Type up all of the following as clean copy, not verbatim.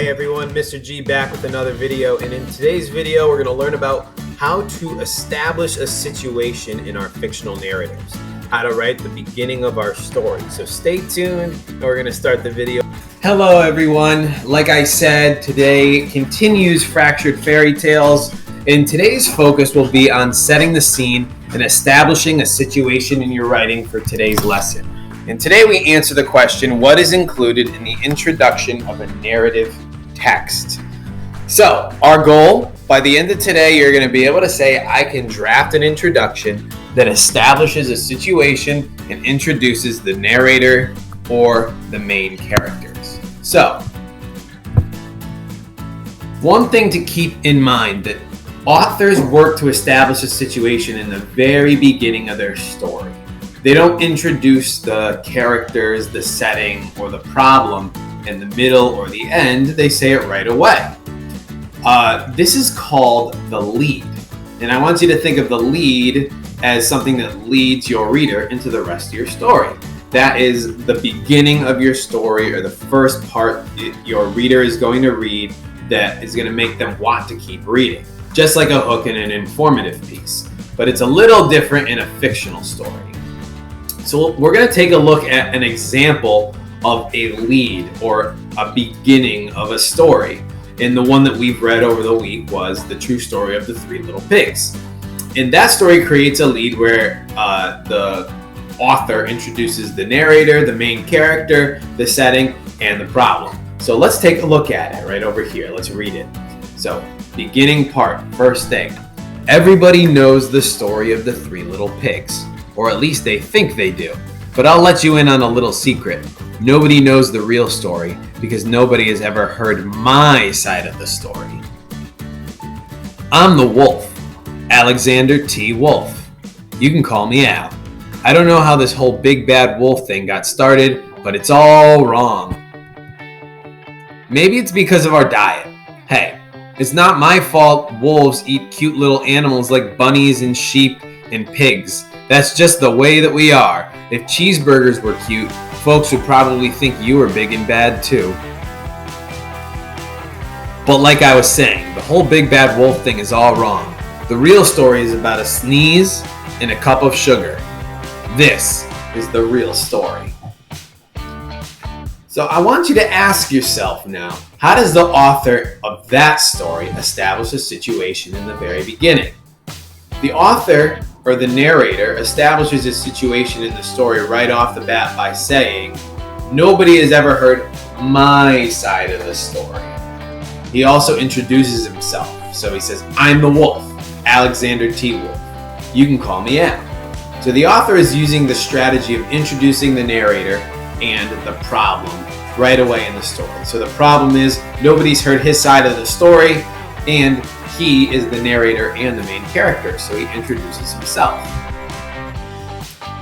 Hey everyone, Mr. G back with another video, and in today's video we're going to learn about how to establish a situation in our fictional narratives, how to write the beginning of our story. So stay tuned and we're going to start the video. Hello everyone, like I said, today continues Fractured Fairy Tales, and today's focus will be on setting the scene and establishing a situation in your writing for today's lesson. And today we answer the question, what is included in the introduction of a narrative text? So our goal, by the end of today, you're going to be able to say, I can draft an introduction that establishes a situation and introduces the narrator or the main characters. So, one thing to keep in mind that authors work to establish a situation in the very beginning of their story. They don't introduce the characters, the setting, or the problem in the middle or the end. They say it right away. This is called the lead. And I want you to think of the lead as something that leads your reader into the rest of your story. That is the beginning of your story, or the first part your reader is going to read that is going to make them want to keep reading. Just like a hook in an informative piece. But it's a little different in a fictional story. So we're going to take a look at an example of a lead or a beginning of a story. And the one that we've read over the week was The True Story of the Three Little Pigs. And that story creates a lead where the author introduces the narrator, the main character, the setting, and the problem. So let's take a look at it right over here. Let's read it. So, beginning part, first thing. Everybody knows the story of the Three Little Pigs. Or at least they think they do. But I'll let you in on a little secret. Nobody knows the real story because nobody has ever heard my side of the story. I'm the wolf, Alexander T. Wolf. You can call me Al. I don't know how this whole big bad wolf thing got started, but it's all wrong. Maybe it's because of our diet. Hey, it's not my fault wolves eat cute little animals like bunnies and sheep and pigs. That's just the way that we are. If cheeseburgers were cute, folks would probably think you were big and bad too. But like I was saying, the whole big bad wolf thing is all wrong. The real story is about a sneeze and a cup of sugar. This is the real story. So I want you to ask yourself now, how does the author of that story establish a situation in the very beginning? The author or the narrator establishes a situation in the story right off the bat by saying, nobody has ever heard my side of the story. He also introduces himself. So he says, I'm the wolf, Alexander T. Wolf. You can call me Al. So the author is using the strategy of introducing the narrator and the problem right away in the story. So the problem is nobody's heard his side of the story, and he is the narrator and the main character, so he introduces himself.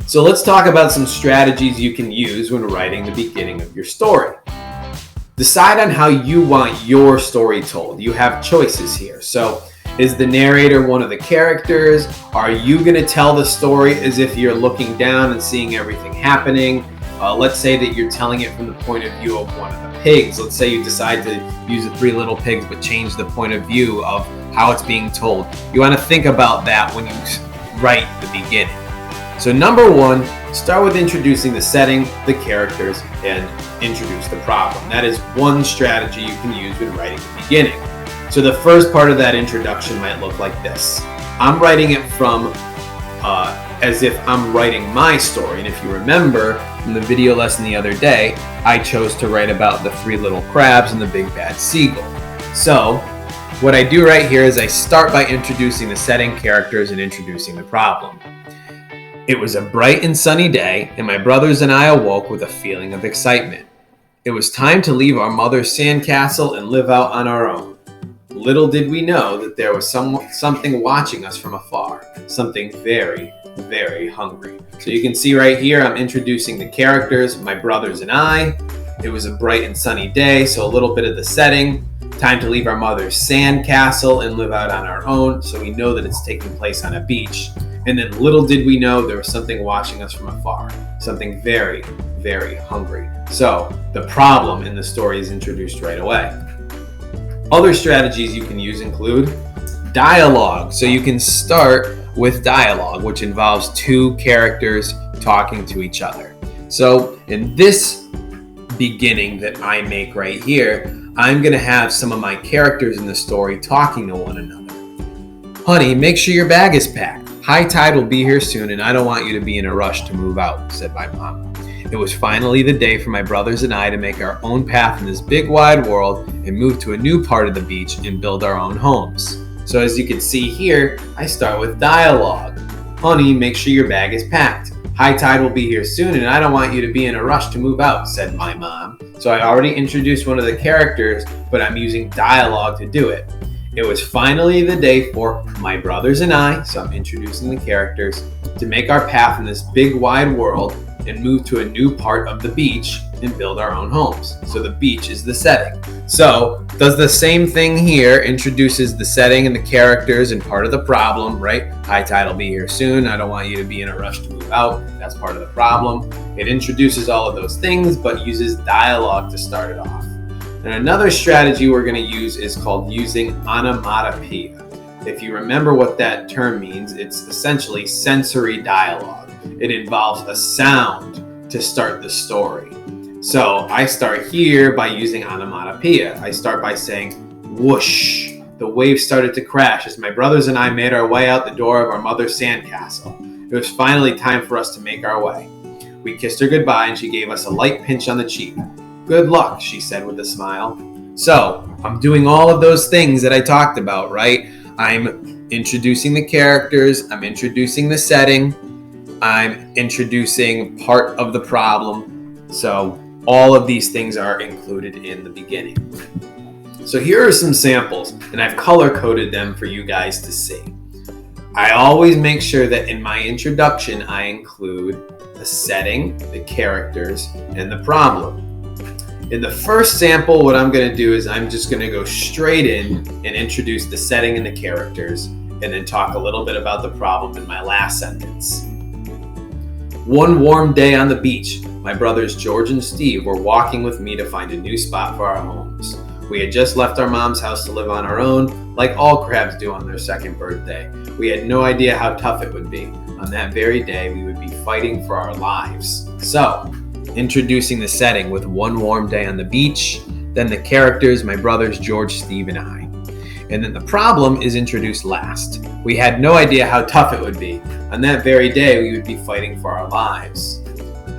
So let's talk about some strategies you can use when writing the beginning of your story. Decide on how you want your story told. You have choices here. So is the narrator one of the characters? Are you going to tell the story as if you're looking down and seeing everything happening? Let's say that you're telling it from the point of view of one of the pigs. Let's say you decide to use the Three Little Pigs but change the point of view of how it's being told. You want to think about that when you write the beginning. So number one, start with introducing the setting, the characters, and introduce the problem. That is one strategy you can use when writing the beginning. So the first part of that introduction might look like this. I'm writing it from as if I'm writing my story. And if you remember in the video lesson the other day, I chose to write about the three little crabs and the big bad seagull. So what I do right here is I start by introducing the setting, characters, and introducing the problem. It was a bright and sunny day, and my brothers and I awoke with a feeling of excitement. It was time to leave our mother's sandcastle and live out on our own. Little did we know that there was something watching us from afar, something very, very hungry. So you can see right here, I'm introducing the characters, my brothers and I. It was a bright and sunny day, so a little bit of the setting. Time to leave our mother's sandcastle and live out on our own, so we know that it's taking place on a beach. And then little did we know there was something watching us from afar, something very, very hungry. So the problem in the story is introduced right away. Other strategies you can use include dialogue. So you can start with dialogue, which involves two characters talking to each other. So in this beginning that I make right here, I'm going to have some of my characters in the story talking to one another. Honey, make sure your bag is packed. High tide will be here soon, and I don't want you to be in a rush to move out, said my mom. It was finally the day for my brothers and I to make our own path in this big wide world and move to a new part of the beach and build our own homes. So as you can see here, I start with dialogue. Honey, make sure your bag is packed. High tide will be here soon, and I don't want you to be in a rush to move out, said my mom. So I already introduced one of the characters, but I'm using dialogue to do it. It was finally the day for my brothers and I, so I'm introducing the characters, to make our path in this big wide world and move to a new part of the beach and build our own homes. So the beach is the setting. So does the same thing here, introduces the setting and the characters and part of the problem, right? High tide will be here soon. I don't want you to be in a rush to move out. That's part of the problem. It introduces all of those things, but uses dialogue to start it off. And another strategy we're going to use is called using onomatopoeia. If you remember what that term means, it's essentially sensory dialogue. It involves a sound to start the story. So I start here by using onomatopoeia. I start by saying, whoosh. The waves started to crash as my brothers and I made our way out the door of our mother's sandcastle. It was finally time for us to make our way. We kissed her goodbye and she gave us a light pinch on the cheek. Good luck, she said with a smile. So I'm doing all of those things that I talked about, right? I'm introducing the characters, I'm introducing the setting, I'm introducing part of the problem. So all of these things are included in the beginning. So here are some samples, and I've color-coded them for you guys to see. I always make sure that in my introduction, I include the setting, the characters, and the problem. In the first sample, what I'm going to do is I'm just going to go straight in and introduce the setting and the characters, and then talk a little bit about the problem in my last sentence. One warm day on the beach, my brothers George and Steve were walking with me to find a new spot for our homes. We had just left our mom's house to live on our own, like all crabs do on their second birthday. We had no idea how tough it would be. On that very day, we would be fighting for our lives. So, introducing the setting with one warm day on the beach, then the characters, my brothers George, Steve, and I. And then the problem is introduced last. We had no idea how tough it would be. On that very day, we would be fighting for our lives.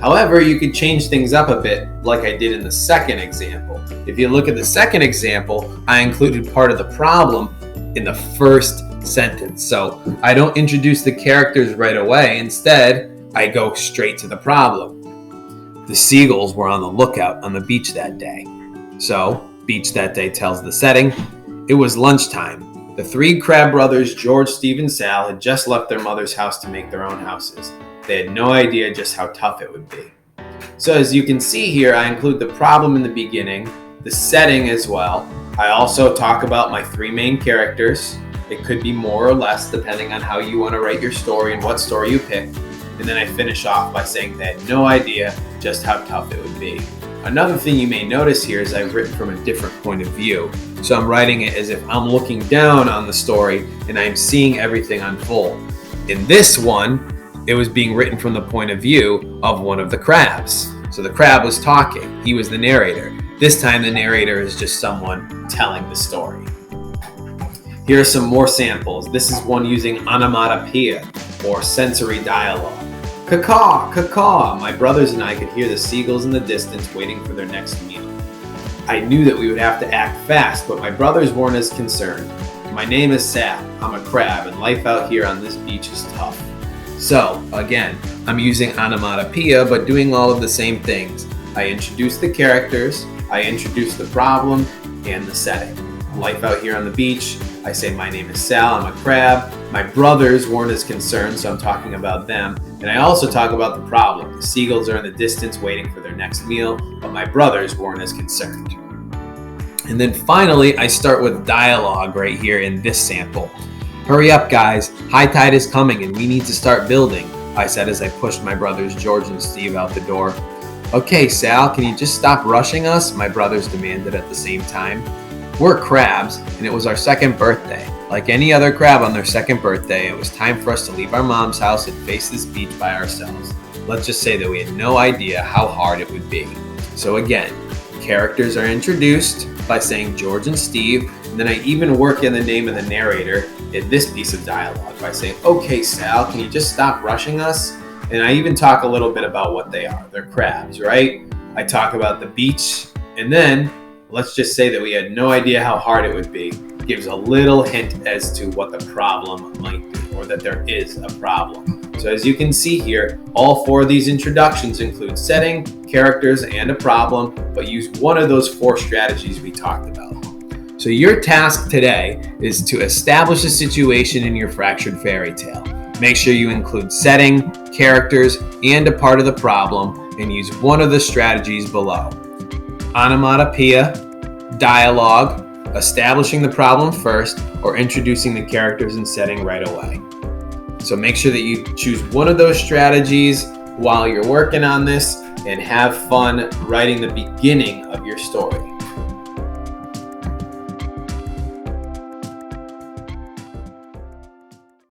However, you could change things up a bit like I did in the second example. If you look at the second example, I included part of the problem in the first sentence. So I don't introduce the characters right away. Instead, I go straight to the problem. The seagulls were on the lookout on the beach that day. So, beach that day tells the setting. It was lunchtime. The three crab brothers, George, Steve, and Sal, had just left their mother's house to make their own houses. They had no idea just how tough it would be. So as you can see here, I include the problem in the beginning, the setting as well. I also talk about my three main characters. It could be more or less depending on how you want to write your story and what story you pick. And then I finish off by saying they had no idea just how tough it would be. Another thing you may notice here is I've written from a different point of view. So I'm writing it as if I'm looking down on the story and I'm seeing everything unfold. In this one, it was being written from the point of view of one of the crabs. So the crab was talking. He was the narrator. This time the narrator is just someone telling the story. Here are some more samples. This is one using onomatopoeia or sensory dialogue. Caw-caw, caw-caw. My brothers and I could hear the seagulls in the distance waiting for their next meal. I knew that we would have to act fast, but my brothers weren't as concerned. My name is Sal. I'm a crab, and life out here on this beach is tough. So, again, I'm using onomatopoeia, but doing all of the same things. I introduce the characters, I introduce the problem, and the setting. Life out here on the beach, I say my name is Sal, I'm a crab. My brothers weren't as concerned, so I'm talking about them. And I also talk about the problem. The seagulls are in the distance waiting for their next meal, but my brothers weren't as concerned. And then finally, I start with dialogue right here in this sample. Hurry up, guys. High tide is coming and we need to start building, I said as I pushed my brothers George and Steve out the door. Okay, Sal, can you just stop rushing us? My brothers demanded at the same time. We're crabs, and it was our second birthday. Like any other crab on their second birthday, it was time for us to leave our mom's house and face this beach by ourselves. Let's just say that we had no idea how hard it would be. So again, characters are introduced by saying George and Steve, and then I even work in the name of the narrator in this piece of dialogue by saying, okay, Sal, can you just stop rushing us? And I even talk a little bit about what they are. They're crabs, right? I talk about the beach, and then let's just say that we had no idea how hard it would be. Gives a little hint as to what the problem might be, or that there is a problem. So as you can see here, all four of these introductions include setting, characters, and a problem, but use one of those four strategies we talked about. So your task today is to establish a situation in your fractured fairy tale. Make sure you include setting, characters, and a part of the problem, and use one of the strategies below. Onomatopoeia, dialogue, establishing the problem first, or introducing the characters and setting right away. So make sure that you choose one of those strategies while you're working on this and have fun writing the beginning of your story.